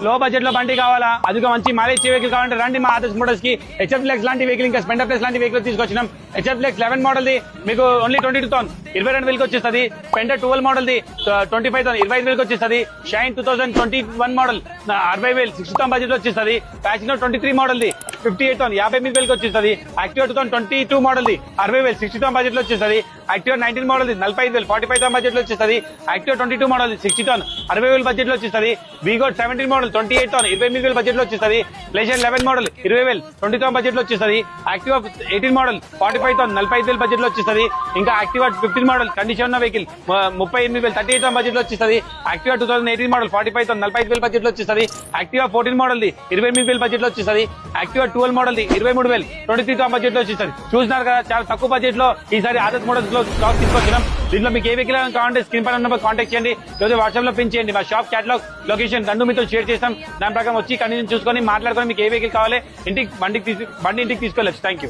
లో బడ్జెట్ లో బండి కావాలా, అది మంచి మైలేజ్ వెహికల్ కావాలంటే రండి మా ఆదర్శ్ మోటార్స్ కి. హెచ్ఎఫ్ ఫ్లెక్స్ లాంటి వెహికల్, ఇంకా స్పెండర్ ప్లస్ లాంటి వెహికల్ తీసుకొచ్చినాం. హెచ్ఎఫ్ ఫ్లెక్స్ 11 మోడల్ ది మీకు ఓన్లీ 22,000 22,000 వచ్చేస్తుంది. స్పెండర్ 12 మోడల్ ది 25,000 25,000 వచ్చేస్తుంది. షైన్ 2021 మోడల్ 60,000 60,000 బడ్జెట్ వచ్చేస్తుంది. ఫ్యాషన్ 23 మోడల్ ది 58,000 58,000 వచ్చేస్తుంది. యాక్టివా 2022 మోడల్ ది 60,000 60,000 బడ్జెట్ లో వచ్చేస్తుంది. యాక్టివా 19 మోడల్ ది 45,000 45,000 బడ్జెట్ లో వచ్చేస్తుంది. యాక్టివా 22 మోడల్ 60,000 60,000 బడ్జెట్ లో వచ్చేస్తుంది. వీగో 17 మోడల్ 28,000 28,000 బడ్జెట్ లో వచ్చేస్తుంది. ప్లెజర్ 11 మోడల్ 20,000 20,000 బడ్జెట్ లో వచ్చేస్తుంది. యాక్టివా 18 మోడల్ 45,000 45,000 బడ్జెట్ లో వచ్చేస్తుంది. ఇంకా యాక్టివా 15 మోడల్ కండిషన్ ఉన్న వెహికల్ 38,000 38,000 బడ్జెట్ లో వచ్చేస్తుంది. యాక్టివా 2018 మోడల్ 45,000 45,000 బడ్జెట్ లో వచ్చేస్తుంది. యాక్టివా 14 మోడల్ ది 28,000 బడ్జెట్ లో వచ్చేస్తుంది. యాక్టివా 12 మోడల్ ది 23,000 23,000 బడ్జెట్ లో వచ్చేస్తుంది. చూసినారు కదా, చాలా తక్కువ బడ్జెట్ లో ఈసారి ఆదర్శ్ మోటార్స్ లో స్టాక్ తీసుకొచ్చినాం. దీంట్లో మీకు ఏ వెహికల్ కావాలంటే స్క్రీన్ పైన నెంబర్ కాంటాక్ట్ చేయండి, లేదా వాట్సాప్ లో పిన్ చేయండి. మా షాప్ క్యాటలాగ్ లొకేషన్ రెండు మీతో షేర్ చేస్తాం. దాని ప్రకారం వచ్చి కండిషన్ చూసుకొని మాట్లాడుకొని మీకు ఏ వెహికల్ కావాలి బండి ఇంటికి తీసుకెళ్ళచ్చు. Thank you.